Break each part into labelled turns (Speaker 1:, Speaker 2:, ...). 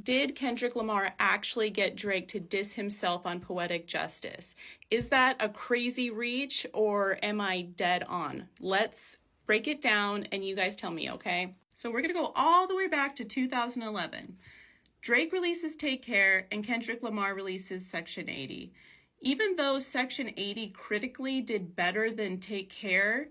Speaker 1: Did Kendrick Lamar actually get Drake to diss himself on Poetic Justice? Is that a crazy reach or am I dead on? Let's break it down and you guys tell me, okay? So we're gonna go all the way back to 2011. Drake releases Take Care and Kendrick Lamar releases Section 80. Even though Section 80 critically did better than Take Care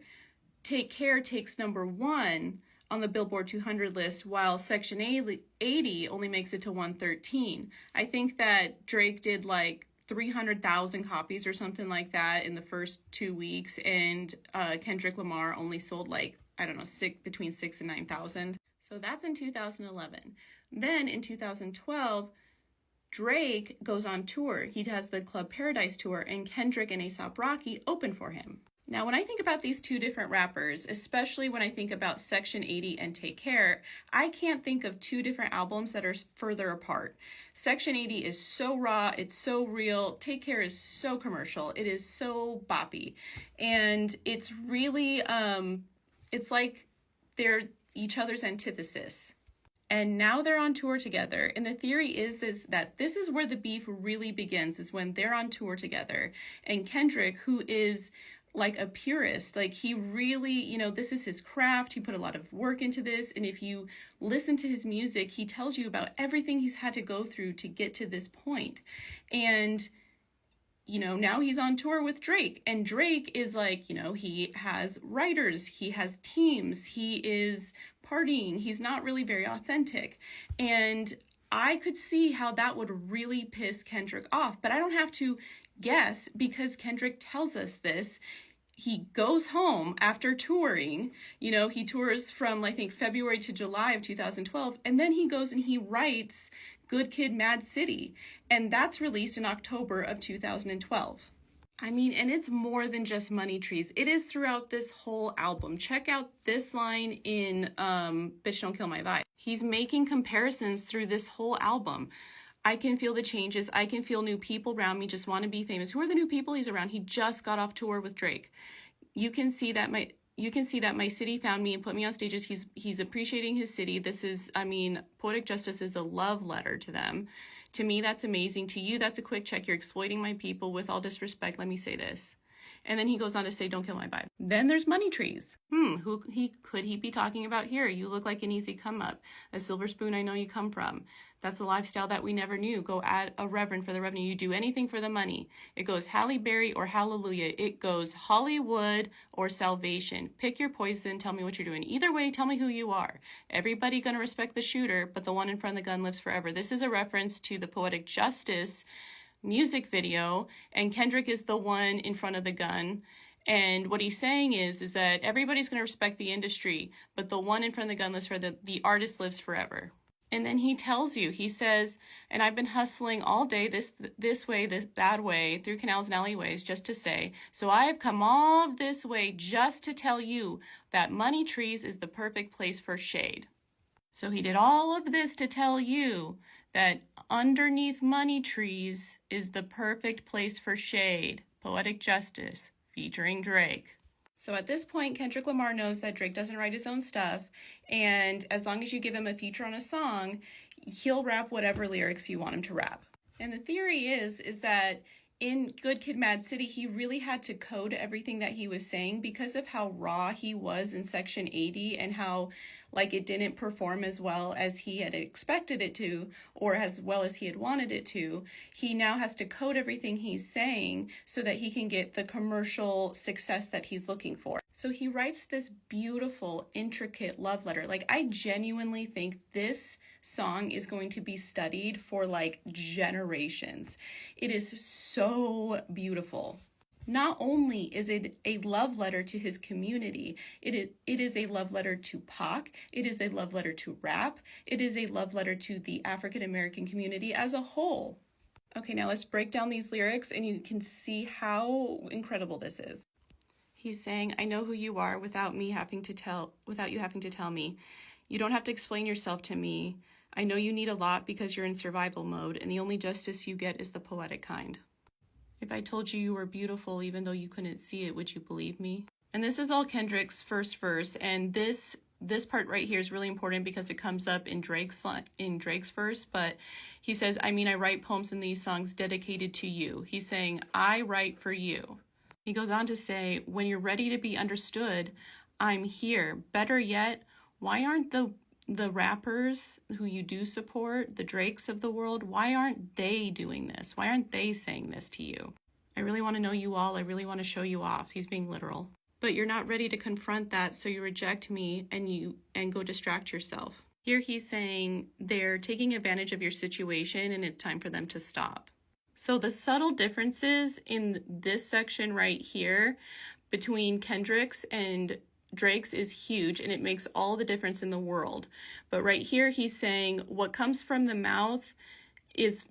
Speaker 1: takes number one on the Billboard 200 list, while Section 80 only makes it to 113. I think that Drake did like 300,000 copies or something like that in the first 2 weeks, and Kendrick Lamar only sold like, I don't know, between 6 and 9,000. So that's in 2011. Then in 2012, Drake goes on tour. He has the Club Paradise tour, and Kendrick and A$AP Rocky open for him. Now, when I think about these two different rappers, especially when I think about Section 80 and Take Care, I can't think of two different albums that are further apart. Section 80 is so raw, it's so real. Take Care is so commercial, it is so boppy. And it's really, it's like they're each other's antithesis. And now they're on tour together. And the theory is that this is where the beef really begins, is when they're on tour together. And Kendrick, who is like a purist, like he really, this is his craft. He put a lot of work into this. And if you listen to his music, he tells you about everything he's had to go through to get to this point. And now he's on tour with Drake, and Drake is like, he has writers, he has teams, he is partying, he's not really very authentic. And I could see how that would really piss Kendrick off, but I don't have to guess because Kendrick tells us this. He goes home after touring, he tours from, I think, February to July of 2012, and then he goes and he writes Good Kid, Mad City, and that's released in October of 2012. And it's more than just Money Trees. It is throughout this whole album. Check out this line in Bitch Don't Kill My Vibe. He's making comparisons through this whole album. I can feel the changes. I can feel new people around me just want to be famous. Who are the new people he's around? He just got off tour with Drake. You can see that my city found me and put me on stages. He's appreciating his city. This is, Poetic Justice is a love letter to them. To me, that's amazing. To you, that's a quick check. You're exploiting my people. With all disrespect, let me say this. And then he goes on to say, don't kill my vibe. Then there's Money Trees. Who could he be talking about here? You look like an easy come up. A silver spoon I know you come from. That's the lifestyle that we never knew. Go add a reverend for the revenue. You do anything for the money. It goes Halle Berry or Hallelujah. It goes Hollywood or salvation. Pick your poison. Tell me what you're doing. Either way, tell me who you are. Everybody gonna respect the shooter, but the one in front of the gun lives forever. This is a reference to the Poetic Justice music video, and Kendrick is the one in front of the gun. And what he's saying is that everybody's going to respect the industry, but the one in front of the gun lives forever, the artist lives forever. And then he tells you, he says, and I've been hustling all day, this way, that way, through canals and alleyways, just to say, so I have come all of this way just to tell you that Money Trees is the perfect place for shade. So he did all of this to tell you that underneath Money Trees is the perfect place for shade. Poetic Justice, featuring Drake. So at this point, Kendrick Lamar knows that Drake doesn't write his own stuff, and as long as you give him a feature on a song, he'll rap whatever lyrics you want him to rap. And the theory is that in Good Kid, Mad City, he really had to code everything that he was saying because of how raw he was in Section 80 and how it didn't perform as well as he had expected it to or as well as he had wanted it to. He now has to code everything he's saying so that he can get the commercial success that he's looking for. So he writes this beautiful, intricate love letter. I genuinely think this song is going to be studied for generations. It is so beautiful. Not only is it a love letter to his community, it is a love letter to Pac, it is a love letter to rap, it is a love letter to the African American community as a whole. Okay, now let's break down these lyrics and you can see how incredible this is. He's saying, I know who you are without you having to tell me. You don't have to explain yourself to me. I know you need a lot because you're in survival mode, and the only justice you get is the poetic kind. If I told you were beautiful even though you couldn't see it, would you believe me? And this is all Kendrick's first verse, and this this part right here is really important because it comes up in Drake's verse, but he says, I mean, I write poems in these songs dedicated to you. He's saying, I write for you. He goes on to say, when you're ready to be understood, I'm here. Better yet, why aren't the rappers who you do support, the Drakes of the world, why aren't they doing this? Why aren't they saying this to you? I really want to know you all. I really want to show you off. He's being literal. But you're not ready to confront that, so you reject me and go distract yourself. Here he's saying they're taking advantage of your situation and it's time for them to stop. So the subtle differences in this section right here between Kendrick's and Drake's is huge, and it makes all the difference in the world. But right here he's saying what comes from the mouth is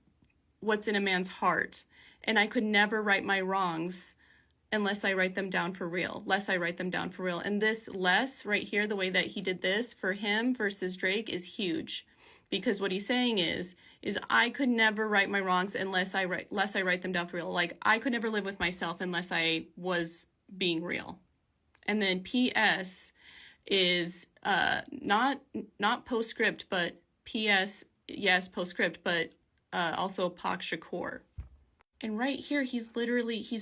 Speaker 1: what's in a man's heart. And I could never right my wrongs unless I write them down for real, lest I write them down for real. And this less right here, the way that he did this for him versus Drake is huge. Because what he's saying is I could never right my wrongs unless I write them down for real. Like, I could never live with myself unless I was being real. And then P.S. is not postscript, but P.S. yes, postscript, but also Pac Shakur. And right here, he's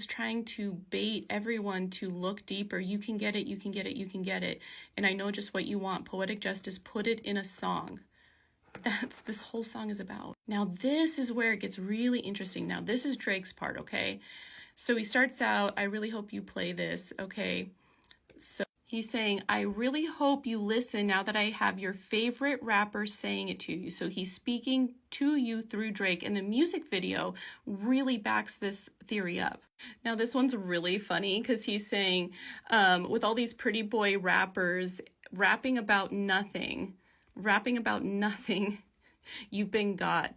Speaker 1: trying to bait everyone to look deeper. You can get it, you can get it, you can get it. And I know just what you want. Poetic justice, put it in a song. That's this whole song is about. Now, this is where it gets really interesting. Now, this is Drake's part, okay? So he starts out, I really hope you play this, okay? So he's saying, I really hope you listen now that I have your favorite rapper saying it to you. So he's speaking to you through Drake, and the music video really backs this theory up. Now, this one's really funny because he's saying, with all these pretty boy rappers rapping about nothing, you've been got.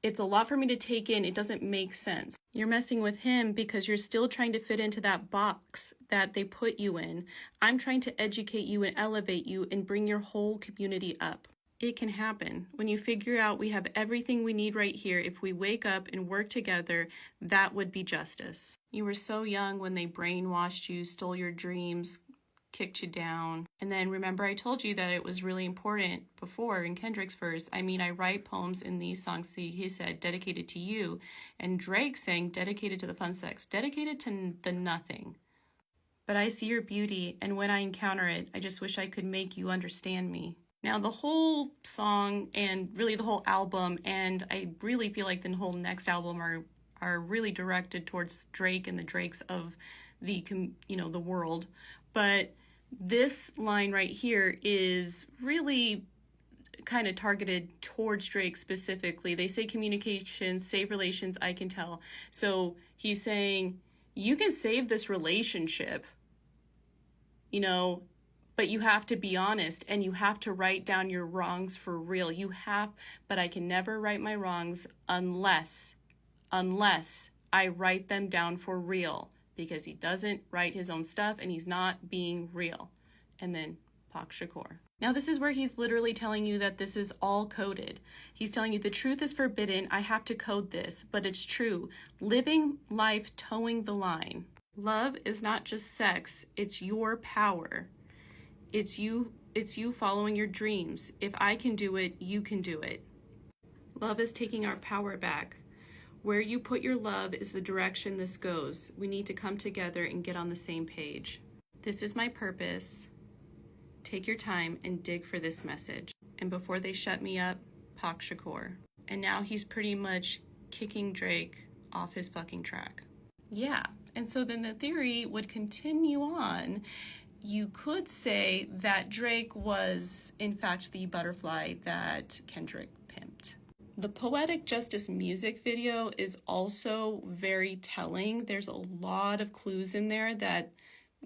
Speaker 1: It's a lot for me to take in. It doesn't make sense. You're messing with him because you're still trying to fit into that box that they put you in. I'm trying to educate you and elevate you and bring your whole community up. It can happen. When you figure out we have everything we need right here, if we wake up and work together, that would be justice. You were so young when they brainwashed you, stole your dreams, kicked you down. And then remember I told you that it was really important before in Kendrick's verse, I mean, I write poems in these songs, see, he said, dedicated to you. And Drake saying, dedicated to the fun sex, dedicated to the nothing. But I see your beauty, and when I encounter it, I just wish I could make you understand me. Now, the whole song and really the whole album, and I really feel like the whole next album are really directed towards Drake and the Drakes of the world. But this line right here is really kind of targeted towards Drake specifically. They say communication, save relations, I can tell. So he's saying, you can save this relationship, but you have to be honest and you have to write down your wrongs for real. But I can never right my wrongs unless I write them down for real. Because he doesn't write his own stuff and he's not being real. And then Pac Shakur. Now this is where he's literally telling you that this is all coded. He's telling you the truth is forbidden. I have to code this, but it's true. Living life towing the line. Love is not just sex. It's your power. It's you following your dreams. If I can do it, you can do it. Love is taking our power back. Where you put your love is the direction this goes. We need to come together and get on the same page. This is my purpose. Take your time and dig for this message. And before they shut me up, Pac Shakur. And now he's pretty much kicking Drake off his fucking track. Yeah, and so then the theory would continue on. You could say that Drake was, in fact, the butterfly that Kendrick pimped. The Poetic Justice music video is also very telling. There's a lot of clues in there that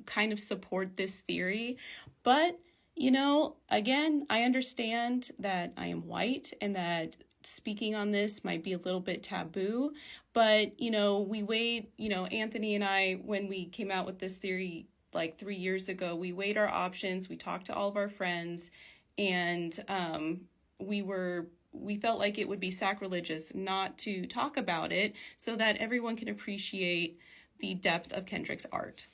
Speaker 1: kind of support this theory. But, again, I understand that I am white and that speaking on this might be a little bit taboo. But, we weighed, Anthony and I, when we came out with this theory like 3 years ago, we weighed our options. We talked to all of our friends, and we felt like it would be sacrilegious not to talk about it so that everyone can appreciate the depth of Kendrick's art.